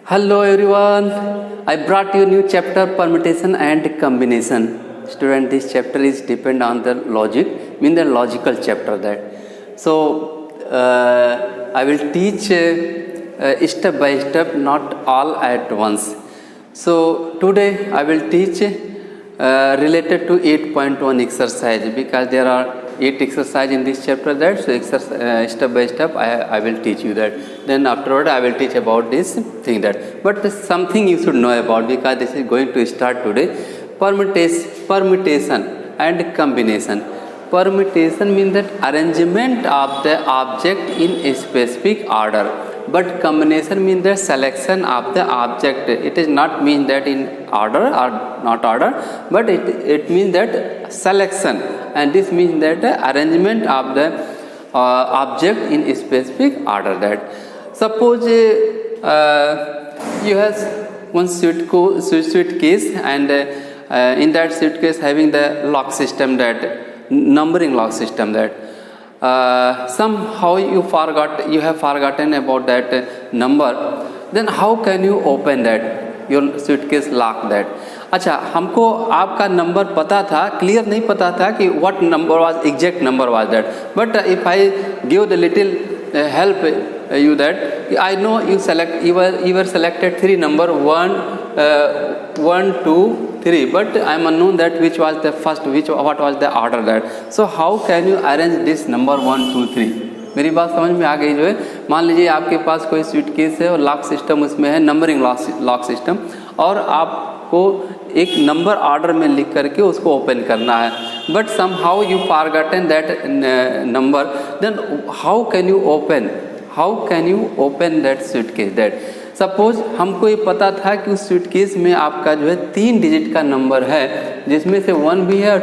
Hello everyone. I brought you new chapter permutation and combination. Student, this chapter is depend on the logic, mean the logical chapter that. So I will teach step by step, not all at once. So today I will teach related to 8.1 exercise because there are 8 exercise in this chapter that, so step by step I will teach you that. Then afterward I will teach about this thing that. But something you should know about because this is going to start today. Permutation and combination. Permutation means that arrangement of the object in a specific order. But combination means the selection of the object. It is not mean that in order or not order, but it means that selection, and this means that the arrangement of the object in a specific order. That suppose you have one suitcase and in that suitcase having the lock system, that numbering lock system, that somehow you have forgotten about that number. Then how can you open that your suitcase lock that? अच्छा, हमको आपका number पता था, clear नहीं पता था कि what number was exact number was that. But if I give the little help you that I know you were selected 3 number 1 2 3, but I am unknown that which was the first, what was the order that. So how can you arrange this number 1 2 3? मेरी बात समझ में आ गई जो है. मान लीजिए आपके पास कोई स्वीटकेस है और लॉक सिस्टम उसमें है, नंबरिंग लॉक सिस्टम, और आपको एक नंबर ऑर्डर में लिख करके उसको ओपन करना है. But somehow you forgotten that number. Then how can you open that suitcase. That suppose हमको ये पता था कि उस सूटकेस में आपका जो है 3 डिजिट का नंबर है, जिसमें से 1 भी है और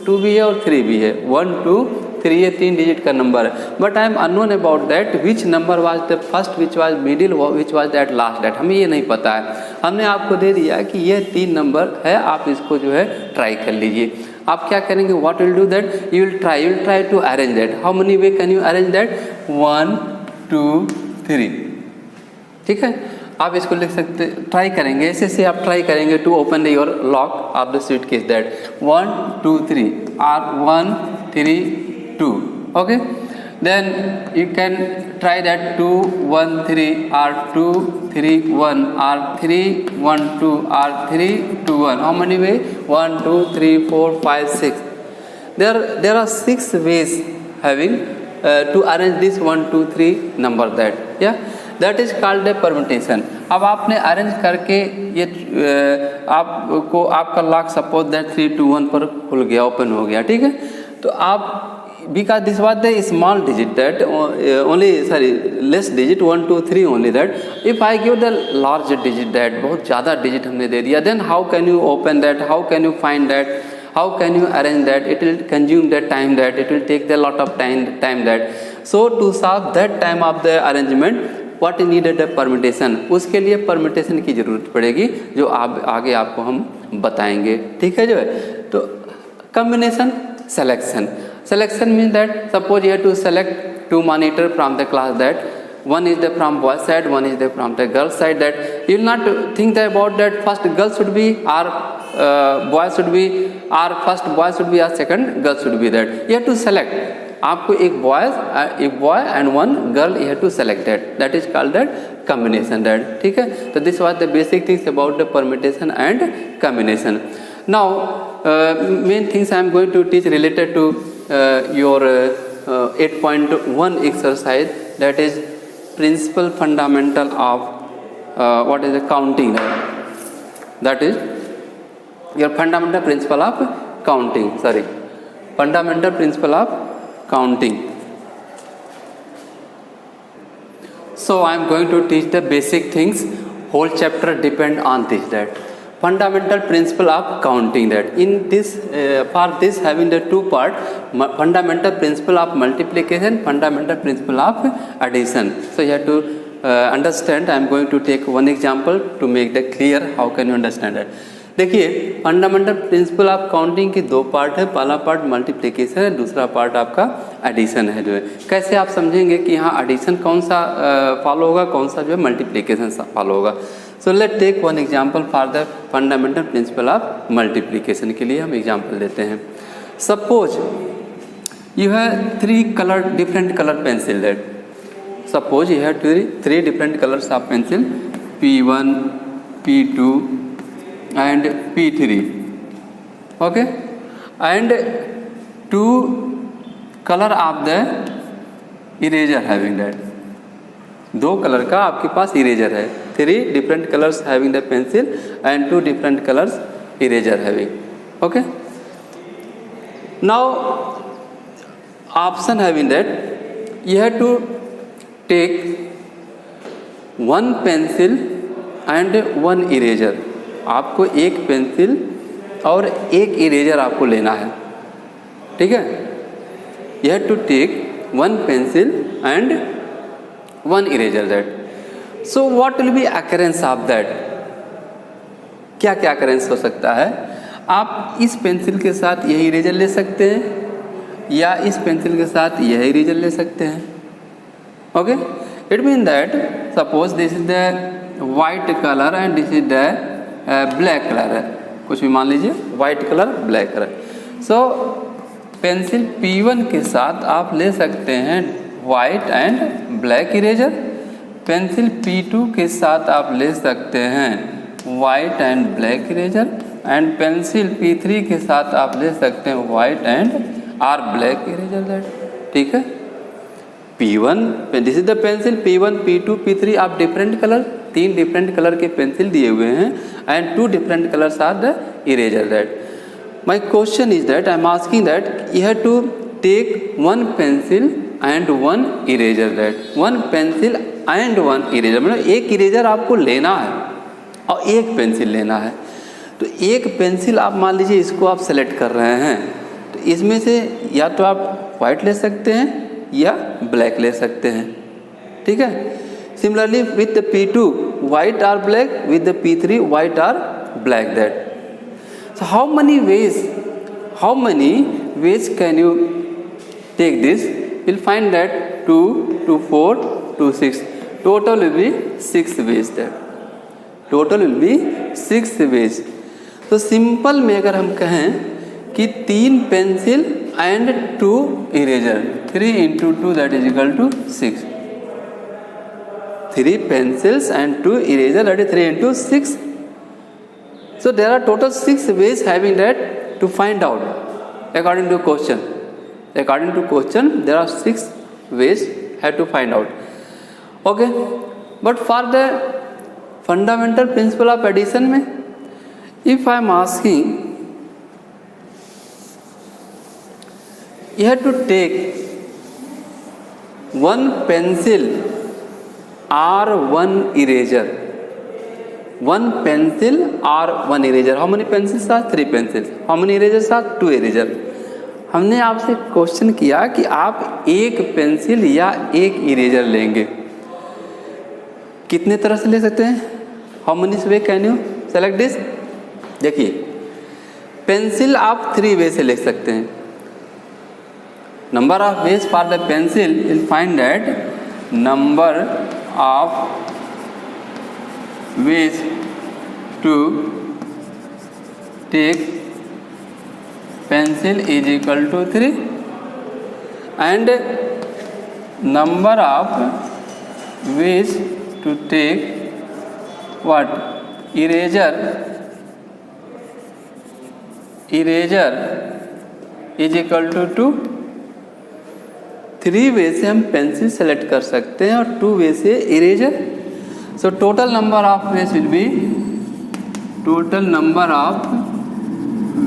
2 भी है और 3 भी है. 1 2 3 ये 3 डिजिट का नंबर है. But I am unknown about that which number was the first, which was middle, which was that last. That हमें ये नहीं पता है. हमने आपको दे दिया कि ये 3 नंबर है, आप इसको जो है ट्राई कर लीजिए. आप क्या करेंगे? What will do that? You will try to arrange that. How many way can you arrange that? 1 2 3. ठीक है, आप इसको लिख सकते, ट्राई करेंगे ऐसे आप ट्राई करेंगे to open your lock of the suitcase. That 1 2 3 or 1 3 2. okay, then you can try that 2 1 3 or 2 3 1 or 3 1 2 or 3 2 1. How many way? 1 2 3 4 5 6. There are 6 ways having to arrange this 1 2 3 number. That is called a permutation. अब आपने arrange करके ये आपको आपका lock suppose that 3 2 1 पर खुल गया, open हो गया. ठीक है, तो आप because this was the small digit that less digit 1 2 3 only. that if I give the large digit, that बहुत ज़्यादा digit हमने दे दिया, then how can you open that, how can you find that, how can you arrange that? It will consume that time, that it will take a lot of time that. So to solve that time of the arrangement, what is needed a permutation. उसके लिए permutation की ज़रूरत पड़ेगी, जो आगे आपको हम बताएंगे. ठीक है जो है. तो combination, selection means that suppose you have to select 2 monitor from the class, that one is the from boy side, one is the from the girl side. that you will not think about that first girl should be or boy should be, or first boy should be or second girl should be. that you have to select. आपको एक boy and one girl you have to select that is called that combination. that ठीक है. तो this was the basic things about the permutation and combination. Now main things I am going to teach related to your 8.1 exercise, that is principle fundamental of what is the counting. That is your fundamental principle of counting. Fundamental principle of counting. So I am going to teach the basic things. Whole chapter depend on this. That fundamental principle of counting. that in this for this having the 2 part, fundamental principle of multiplication, fundamental principle of addition. So you have to understand. I am going to take one example to make that clear. How can you understand that? देखिए fundamental principle of counting की दो part है, पहला part multiplication है, दूसरा part आपका addition है जो है। कैसे आप समझेंगे कि यहाँ एडिशन कौन सा फॉलो होगा, कौन सा जो है मल्टीप्लिकेशन फॉलो होगा। So let take one example for the fundamental principle of multiplication के लिए हम एग्जांपल लेते हैं। Suppose you have three colour different colour pencil that suppose you have three different colours of pencil P1, P2 and P3, okay, and two color of the eraser having that, दो colour का आपके पास eraser है, three different colours having the pencil and two different colours eraser having, okay. Now option having that you have to take one pencil and one eraser, आपको एक pencil और एक eraser आपको लेना है, ठीक है। You have to take one pencil and one eraser that. So what will be occurrence of that, क्या क्या अकरेंस हो सकता है। आप इस पेंसिल के साथ यही इरेजर ले सकते हैं या इस पेंसिल के साथ यही इरेजर ले सकते हैं, okay. It mean that suppose this is the white colour and this is the black colour है, कुछ भी मान लीजिए white colour black colour. So pencil P1 के साथ आप ले सकते हैं white and black eraser, pencil P2 के साथ आप ले सकते हैं white and black eraser, and pencil P3 के साथ आप ले सकते हैं white and or black eraser that, ठीक है। P1 this is the pencil P1, P2, P3 आप डिफरेंट कलर, तीन डिफरेंट कलर के पेंसिल दिए हुए हैं and two different colours or the eraser that. My question is that I am asking that you have to take one pencil and one eraser that, one pencil and one eraser, मतलब एक eraser आपको लेना है और एक pencil लेना है। तो एक पेंसिल आप मान लीजिए इसको आप सेलेक्ट कर रहे हैं, तो इसमें से या तो आप वाइट ले सकते हैं या ब्लैक ले सकते हैं, ठीक है। Similarly with the P2 white or black, with the P3 white or black that. So how many ways can you take this? You'll find that 2, 2, 4, 2, 6. Total will be 6 ways that. Total will be 6 ways. तो simple में अगर हम कहें कि 3 pencil and 2 eraser, 3 into 2 that is equal to 6. 3 pencils and 2 eraser that is 3 into 6. So there are total 6 ways having that to find out according to question. According to question there are 6 ways have to find out. Okay, but for the fundamental principle of addition में if I am asking you have to take one pencil or one eraser. One pencil or one eraser. How many pencils are? 3 pencils. How many erasers are? 2 eraser. हमने आपसे question किया कि आप एक pencil या एक eraser लेंगे, कितने तरह से ले सकते हैं? How many way can you select this? देखिए पेंसिल आप 3 वे से ले सकते हैं। Number of ways for the pencil will find that number of ways to take pencil is equal to 3 and number of ways to take what eraser is equal to 2। 3 वे से हम pencil select कर सकते हैं और 2 वे से eraser. So total number of ways will be total number of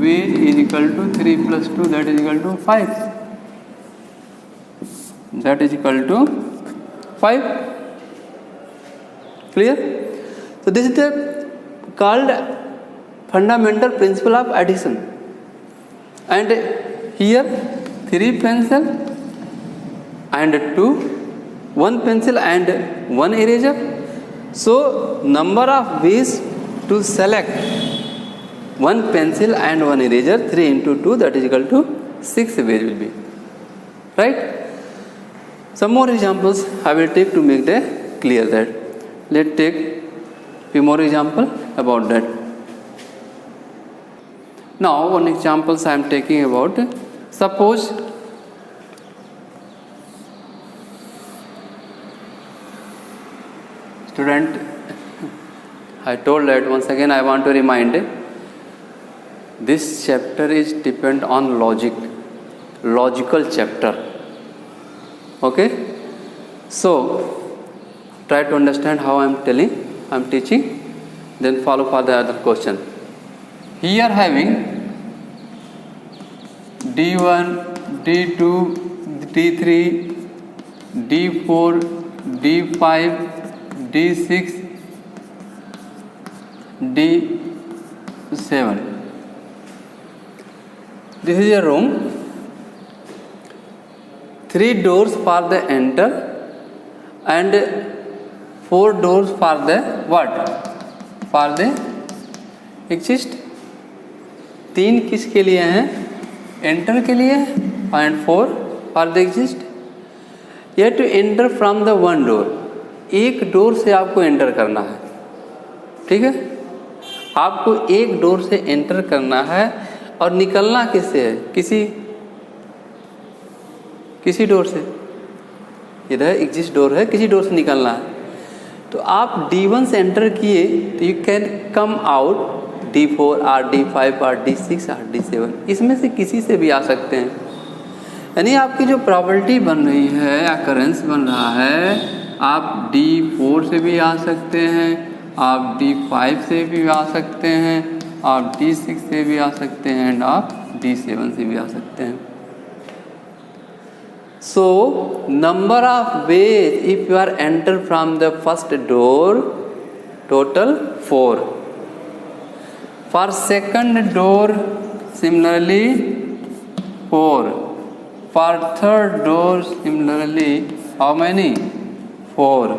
ways is equal to 3 plus 2 that is equal to 5. That is equal to 5. Clear? So this is the called fundamental principle of addition. And here 3 pencil and 2, 1 pencil and 1 eraser. So number of ways to select 1 pencil and 1 eraser, 3 into 2, that is equal to 6 ways will be. Right? Some more examples I will take to make that clear that. Let's take few more example about that. Now one examples I am taking about, suppose student, I told that once again I want to remind, this chapter is depend on logical chapter. Okay, so try to understand how I am teaching, then follow for the other question. Here having D1, D2, D3, D4, D5, D6, D7. This is a room. 3 doors for the enter and 4 doors for the what? For the exit. 3 किसके लिए हैं? Enter के लिए and 4 for the exist. You have to enter from the 1 door. एक door से आपको enter करना है. ठीक है, आपको एक डोर से एंटर करना है और निकलना किससे है? किसी डोर से. इधर एग्जिस्ट डोर है, किसी डोर से निकलना है. तो आप D1 से एंटर किए तो you can come out D4 और D5 और D6 और D7. इसमें से किसी से भी आ सकते हैं. यानी आपकी जो प्रॉपर्टी बन रही है, अकरेंस बन रहा है, आप D4 से भी आ सकते हैं, आप D5 से भी आ सकते हैं, आप D6 से भी आ सकते हैं एंड आप D7 से भी आ सकते हैं. So number of ways if you are enter from the first door, total 4. For second door similarly 4. For third door similarly how many? 4.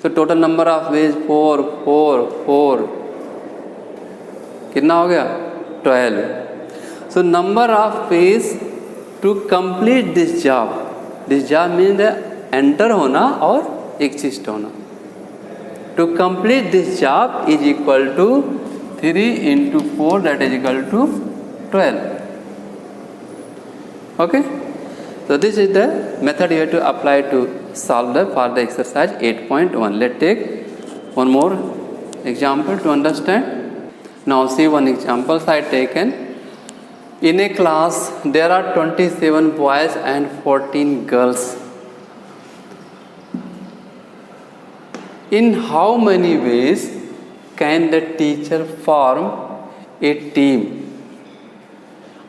So total number of ways 4, 4, 4. कितना हो गया? 12. So number of ways to complete this job. This job means enter होना और exist होना. To complete this job is equal to 3 into 4, that is equal to 12. Okay, so this is the method you have to apply to solve for the exercise 8.1. Let's take one more example to understand. Now see one example I taken. In a class there are 27 boys and 14 girls. In how many ways can the teacher form a team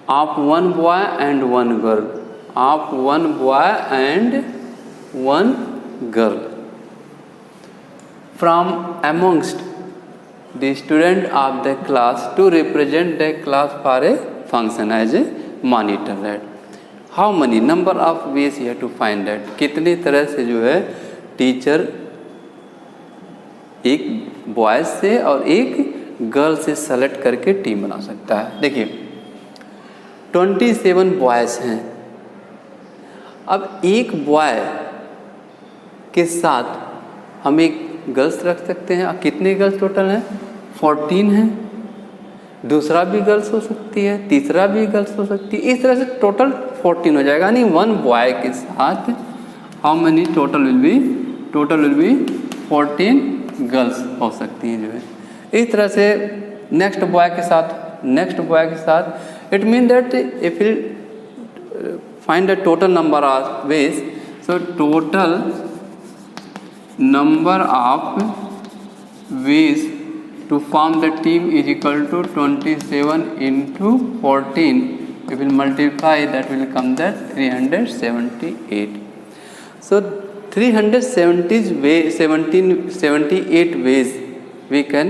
of 1 boy and 1 girl? Of 1 boy and 1 girl from amongst the student of the class to represent the class for a function as a monitor. That how many number of ways you have to find that. कितनी तरह से जो है teacher एक boys से और एक girl से सेलेक्ट करके टीम बना सकता है. देखिए 27 बॉयज हैं. अब एक बॉय के साथ हम एक गर्ल्स रख सकते हैं. और कितने गर्ल्स टोटल हैं? 14 हैं. दूसरा भी गर्ल्स हो सकती है, तीसरा भी गर्ल्स हो सकती है. इस तरह से टोटल 14 हो जाएगा. यानी 1 बॉय के साथ how many total will be? Total will be 14 girls हो सकती हैं जो है. इस तरह से नेक्स्ट बॉय के साथ it mean that if you find the total number of veg, so total number of ways to form the team is equal to 27 into 14. We will multiply, that will come that 378. So 378 ways we can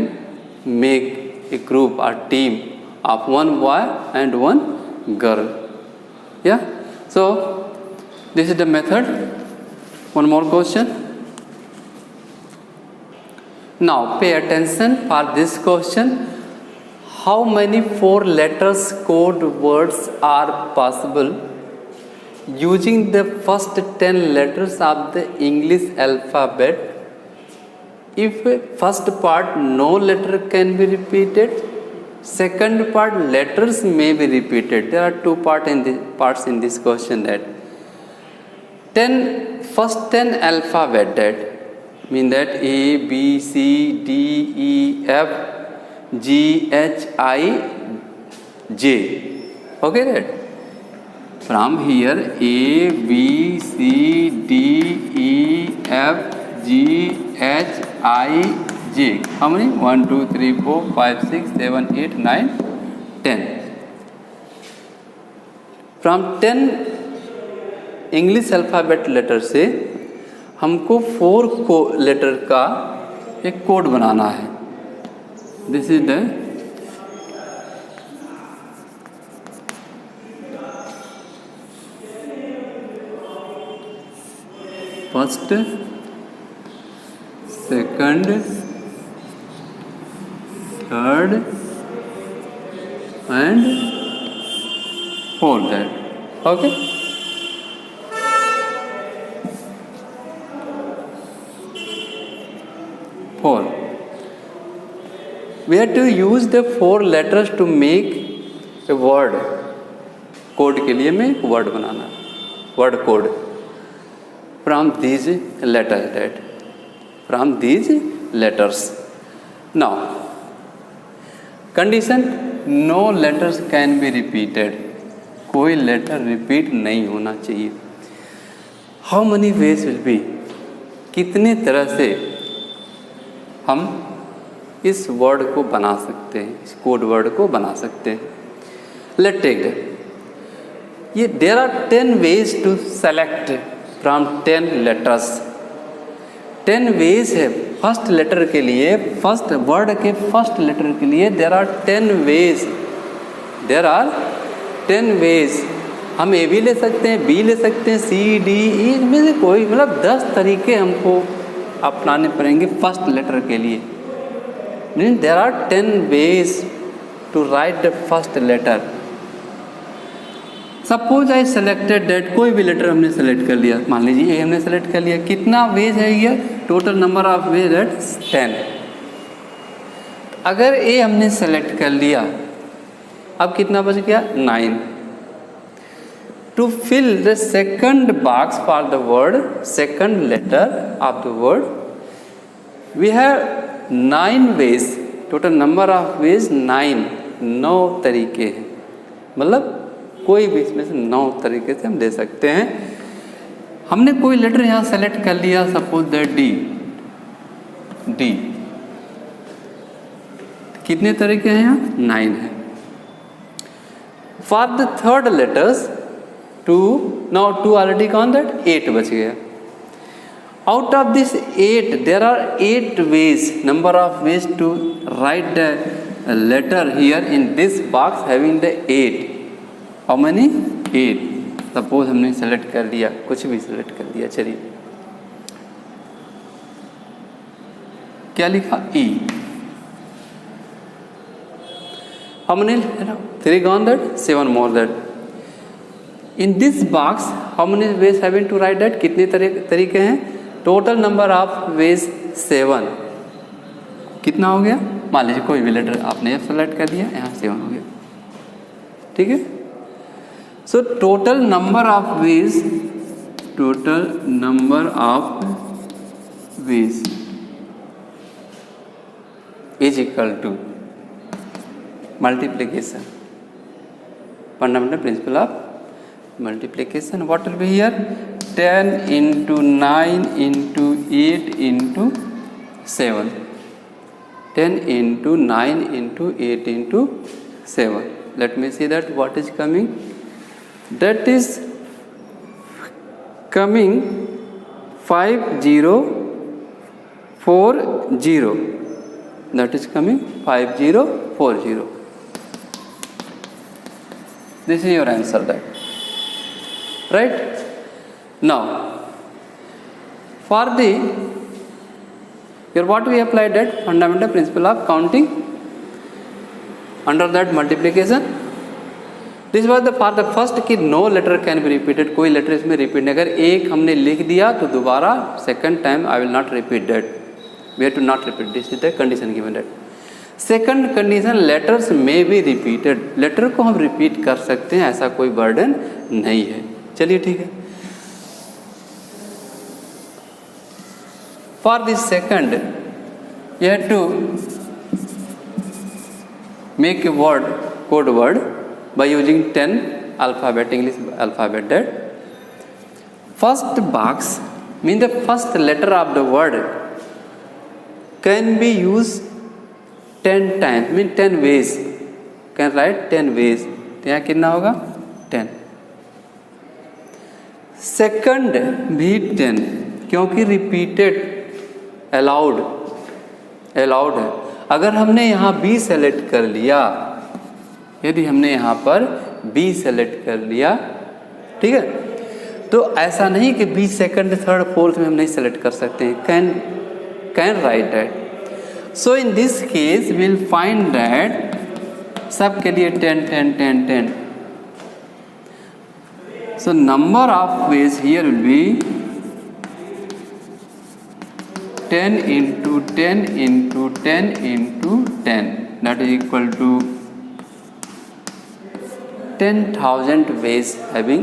make a group or team of 1 boy and 1 girl. Yeah, so this is the method. One more question. Now pay attention for this question. how many 4 letters code words are possible using the first 10 letters of the English alphabet? If first part no letter can be repeated, second part letters may be repeated. There are two parts in this question. That first 10 alphabet, that mean that A, B, C, D, E, F, G, H, I, J. Okay, that from here A, B, C, D, E, F, G, H, I, J. How many? 1, 2, 3, 4, 5, 6, 7, 8, 9, 10. From 10 English alphabet letter से हमको 4 letter का एक code बनाना है. This is the first, second, third and fourth. Okay, four. We have to use the 4 letters to make a word. Code के लिए मैं एक word banana, word code. From these letters, that from these letters. Now, condition, no letters can be repeated. कोई letter repeat नहीं होना चाहिए. How many ways will be? कितने तरह से हम इस वर्ड को बना सकते हैं, इस कोड वर्ड को बना सकते हैं. लेट टेक ये there are 10 ways to select from 10 letters. 10 ways है फर्स्ट लेटर के लिए, फर्स्ट वर्ड के फर्स्ट लेटर के लिए. There are 10 ways. There are 10 ways. हम ए भी ले सकते हैं, बी ले सकते हैं, सी, डी, ई, इनमें से कोई, मतलब 10 तरीके हमको अपनाने पड़ेंगे फर्स्ट लेटर के लिए. Mean there are 10 ways to write the first letter. Suppose I selected that, कोई भी लेटर हमने सेलेक्ट कर लिया. मान लीजिए ए हमने सेलेक्ट कर लिया. कितना वेज है ये? Total number of ways that 10. अगर ए हमने सेलेक्ट कर लिया, अब कितना बच गया? 9. To fill the second box for the word, second letter of the word, we have 9 ways. Total number of ways 9. 9 तरीके हैं. मतलब कोई भी इसमें से 9 तरीके से हम दे सकते हैं. हमने कोई लेटर यहाँ सेलेक्ट कर लिया, सपोज दैट डी. डी कितने तरीके हैं यहाँ? 9 है. For the third letters 2, now 2 already gone, that 8 बच गया. Out of this 8, there are 8 ways, number of ways to write the letter here in this box having the 8. How many? 8. Suppose हमने select कर लिया, कुछ भी select कर दिया. चलिए, क्या लिखा? E. हमने 3 gone, that 7 more, that in this box how many ways having to write that? कितने तरीके हैं? Total number of veg 7. कितना हो गया? मान लीजिए कोई भी लेटर आपने सेलेक्ट कर दिया, यहाँ 7 हो गया. ठीक है. So total number of ways, total number of ways is equal to multiplication. Fundamental principle of multiplication. What will be here? 10 into 9 into 8 into 7. 10 into 9 into 8 into 7. Let me see that what is coming. That is coming 5040. That is coming 5040. This is your answer, that. Right? Now, for the here what we applied, that fundamental principle of counting. Under that multiplication, this was the for the first कि no letter can be repeated, कोई letter इसमें repeat नहीं। अगर एक हमने लिख दिया तो दोबारा second time I will not repeat that, we have to not repeat, this is the condition given that. Second condition, letters may be repeated, letter को हम रिपीट कर सकते हैं, ऐसा कोई बर्डन नहीं है। चलिए ठीक है। For this second you have to make a word, code word by using 10 alphabet, English alphabet. That first box mean the first letter of the word can be used 10 times, mean 10 ways, can write 10 ways, तो यहाँ कितना होगा 10। Second भी 10 क्योंकि repeated allowed है। अगर हमने यहाँ B सेलेक्ट कर लिया, यदि हमने यहाँ पर B सेलेक्ट कर लिया, ठीक है, तो ऐसा नहीं कि B सेकंड थर्ड फोर्थ में हम नहीं सेलेक्ट कर सकते हैं, can write that. So in this case will find that सब के लिए 10 10 10 10। So number of veg here will be 10 into 10 into 10 into 10, that is equal to 10,000 ways having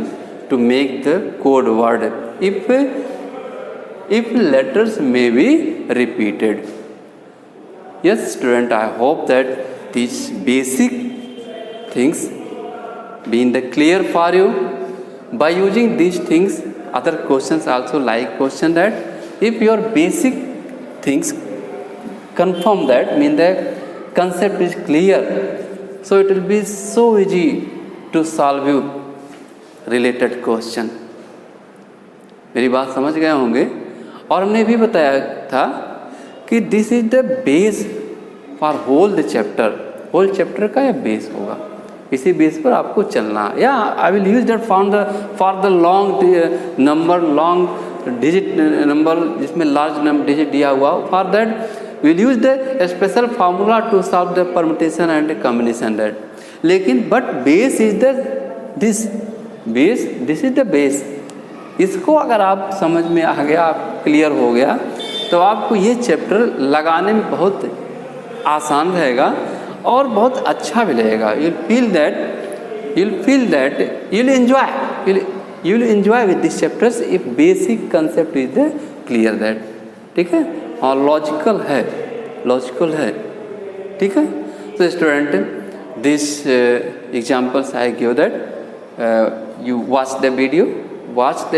to make the code word if letters may be repeated. Yes student, I hope that these basic things being the clear for you. By using these things, other questions also like question that if your basic things confirm that, mean the concept is clear, so it will be so easy to solve you related question। मेरी बात समझ गए होंगे। और हमने भी बताया था कि this is the base for whole the chapter, whole chapter का यह बेस होगा, इसी बेस पर आपको चलना। या I will use that for the long number, long digit number जिसमें लार्ज नंबर डिजिट दिया हुआ, for that will use the special formula to solve the permutation and combination that. लेकिन but base is the this is the base. इसको अगर आप समझ में आ गया, आप क्लियर हो गया, तो आपको ये चैप्टर लगाने में बहुत आसान रहेगा और बहुत अच्छा भी लगेगा। You feel that you will enjoy with this chapters if basic concept is the clear that. ठीक है, और लॉजिकल है, ठीक है। तो student, these examples I give that you watch the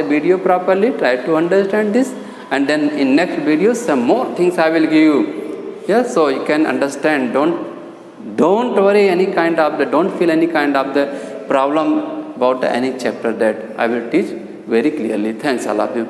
video properly, try to understand this, and then in next video some more things I will give you, yeah, so you can understand. Don't worry don't feel any kind of the problem about any chapter that I will teach very clearly. Thanks all of you.